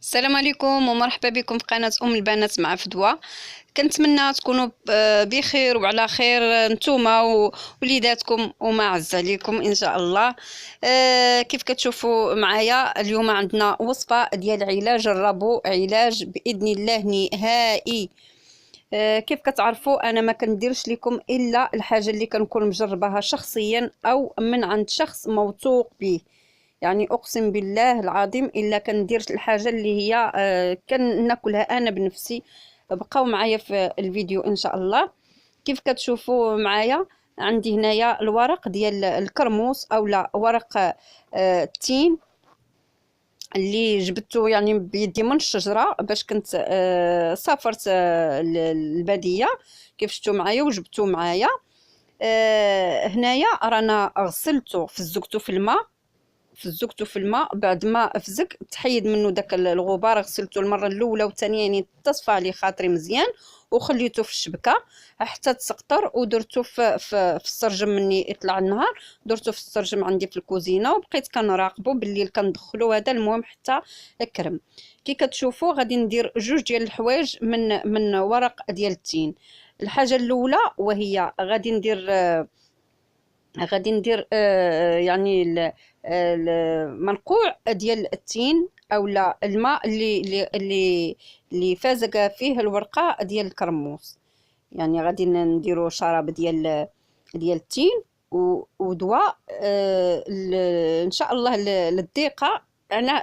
السلام عليكم ومرحبا بكم في قناة البنات مع فدوى. كنتمنى تكونوا بخير وعلى خير نتوما ووليداتكم وما عز عليكم ان شاء الله. كيف كتشوفوا معايا اليوم عندنا وصفة ديال علاج الربو، علاج بإذن الله نهائي. كيف كتعرفوا انا ما كنديرش لكم الا الحاجة اللي كنكون مجرباها شخصيا او من عند شخص موثوق به. يعني اقسم بالله العظيم الا كندير الحاجه اللي هي كناكلها انا بنفسي. بقاو معايا في الفيديو ان شاء الله. كيف كتشوفوا معايا عندي هنايا الورق ديال الكرموس او لا ورق التين اللي جبته يعني بيدي من الشجره باش كنت سافرت الباديه. كيف شفتوا معايا وجبتو معايا. هنايا رانا غسلته فزقته في الماء، فزقته في الماء بعد ما فزق تحيد منه داك الغبار. غسلته المره الاولى والثانيه يعني تصفى لي خاطري مزيان وخليته في الشبكه حتى تسقطر ودرته في السرجم. مني يطلع النهار درته في السرجم عندي في الكوزينه وبقيت كنراقبه بالليل كندخلو هذا المهم حتى كرم. كي كتشوفوا غادي ندير جوج ديال الحوايج من ورق ديال التين. الحاجه الاولى وهي غادي ندير يعني المنقوع ديال التين او لا الماء اللي فازق فيه الورقه ديال الكرموس. يعني غادي نديرو شراب ديال التين ودواء ان شاء الله للضيقه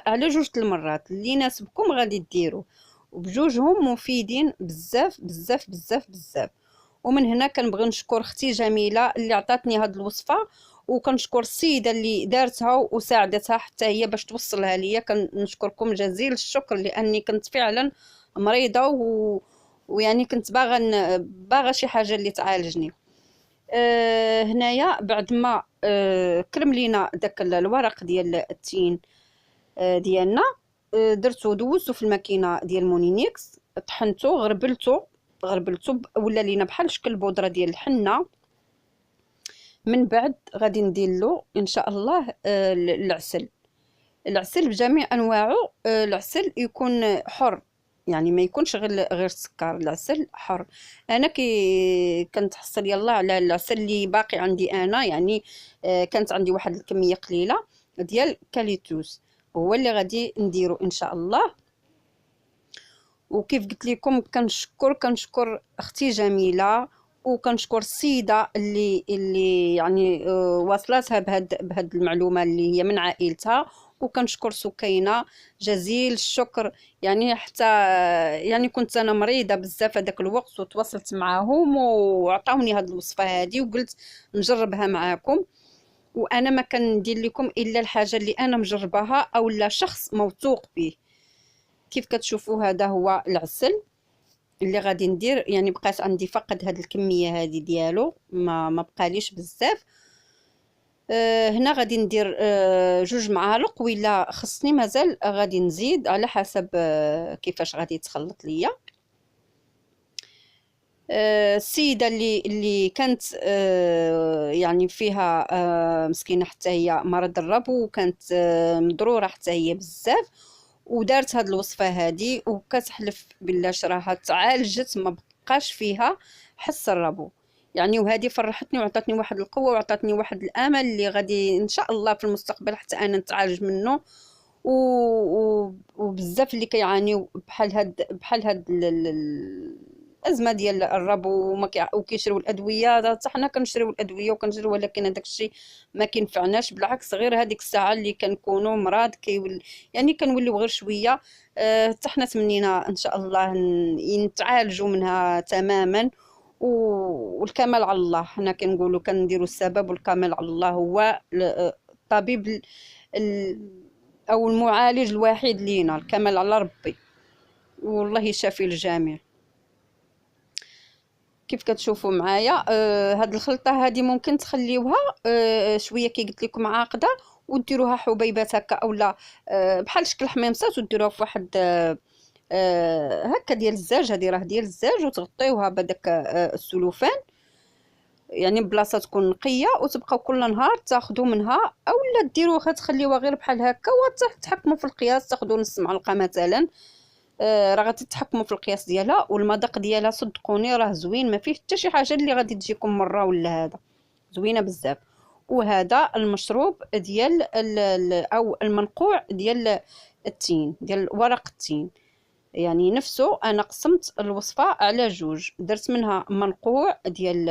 على جوج المرات اللي يناسبكم غادي ديروا. وبجوجهم مفيدين بزاف بزاف بزاف بزاف. ومن هنا كنبغي نشكر اختي جميله اللي عطاتني هذه الوصفه، وكنشكر السيده اللي دارتها وساعدتها حتى هي باش توصلها ليا. كنشكركم جزيل الشكر لاني كنت فعلا مريضه ويعني كنت باغا شي حاجه اللي تعالجني. هنايا بعد ما كرم لينا داك الورق ديال التين ديالنا، درتو دوزتو في الماكينه ديال مونينيكس، طحنتو غربلتو ولا لينا بحال شكل بودره ديال الحنه. من بعد غادي ندير له ان شاء الله العسل بجميع انواعه. العسل يكون حر، يعني ما يكونش غير السكر، العسل حر. انا كي كنتحصل يلا على العسل اللي باقي عندي انا، يعني كانت عندي واحد الكميه قليله ديال كاليتوس، هو اللي غادي نديرو ان شاء الله. وكيف قلت لكم كنشكر اختي جميله، وكنشكر السيده اللي يعني واصلاتها بهاد المعلومه اللي هي من عائلتها. وكنشكر سكينه جزيل الشكر، يعني حتى يعني كنت انا مريضه بزاف هذاك الوقت وتواصلت معاهم وعطاوني هاد الوصفه هذه وقلت نجربها معاكم. وانا ما كندير لكم الا الحاجه اللي انا مجرباها او لا شخص موثوق به. كيف كتشوفوا هذا هو العسل اللي غادي ندير، يعني بقات عندي فقط هاد الكميه هذه ديالو، ما بقاليش بزاف. هنا غادي ندير جوج معالق، ولا خصني مازال غادي نزيد على حسب كيفاش غادي يتخلط ليا. السيده اللي كانت يعني فيها مسكينه حتى هي مرض الربو، وكانت مضروره حتى هي بزاف، ودارت هاد الوصفه هادي وكتحلف بالله راها تعالجت ما بقاش فيها حس الربو. يعني وهذه فرحتني وعطاتني واحد القوه وعطاتني واحد الامل اللي غادي ان شاء الله في المستقبل حتى انا نتعالج منه. وبزاف اللي كيعانيو بحال هاد الازمه ديال الربو وكيشريو الادويه. حتى حنا كنشريو الادويه وكنشريو، ولكن هذاك الشيء ما كينفعناش، بالعكس غير هذيك الساعه اللي كنكونوا مرض يعني كنوليو غير شويه. حتى حنا تمنينا ان شاء الله نتعالجوا منها تماما. والكمال على الله، حنا كنقولوا كنديروا السبب والكمال على الله. هو الطبيب او المعالج الوحيد لينا، الكمال على ربي والله يشافي الجميع. كيف كتشوفوا معايا هاد الخلطه هذه ممكن تخليوها شويه كي قلت لكم عاقده وديروها حبيبات هكا اولا بحال شكل حميمصات، وديروها في واحد هكا ديال الزاج. هذه راه ديال الزاج وتغطيوها بهذاك السلوفان يعني بلاصه تكون نقيه، وتبقاو كل نهار تاخذوا منها، اولا ديروها تخليوها غير بحال هكا وتحكموا في القياس، تاخذوا نص معلقه مثلا. راه غادي تتحكموا في القياس ديالها، والمذاق ديالها صدقوني راه زوين، ما فيه حتى شي حاجه اللي غادي تجيكم مره ولا هذا، زوينه بزاف. وهذا المشروب ديال او المنقوع ديال التين، ديال ورق التين، يعني نفسه انا قسمت الوصفه على جوج، درت منها منقوع ديال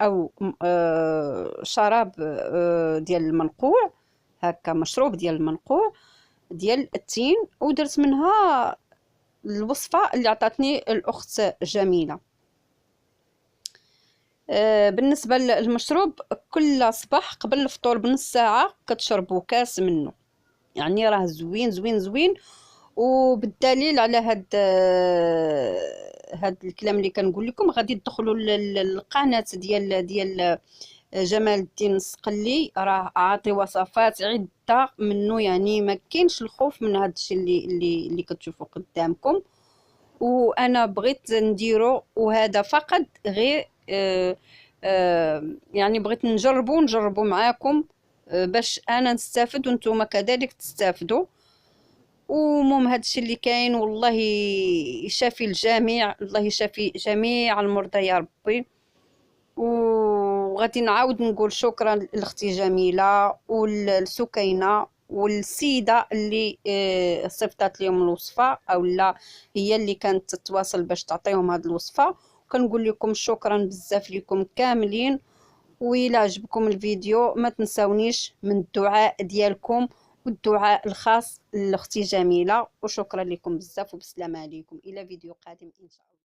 او شراب ديال المنقوع، هكا مشروب ديال المنقوع ديال التين، ودرت منها الوصفه اللي عطاتني الاخت جميله. بالنسبه للمشروب، كل صباح قبل الفطور بنص ساعه كتشربوا كاس منه، يعني راه زوين زوين زوين. وبالدليل على هاد الكلام اللي كنقول لكم، غادي تدخلوا للقناه ديال جمال الدين الصقلي، راه عاطي وصفات عده منه، يعني ما كاينش الخوف من هذا الشيء اللي كتشوفوا قدامكم. وانا بغيت نديرو، وهذا فقط غير يعني بغيت نجربو معاكم، باش انا نستافد وانتم كذلك تستافدوا. ومهم هادشي اللي كاين، والله يشافي الجميع، الله يشافي جميع المرضى يا ربي. وغادي نعاود نقول شكرا لاختي جميله والسكينه والسيده اللي صيفطات لهم الوصفه، او لا هي اللي كانت تتواصل باش تعطيهم هذه الوصفه. كنقول لكم شكرا بزاف لكم كاملين. وإلا عجبكم الفيديو ما تنسونيش من الدعاء ديالكم، والدعاء الخاص لاختي جميله. وشكرا لكم بزاف، وبسلامه عليكم، الى فيديو قادم ان شاء الله.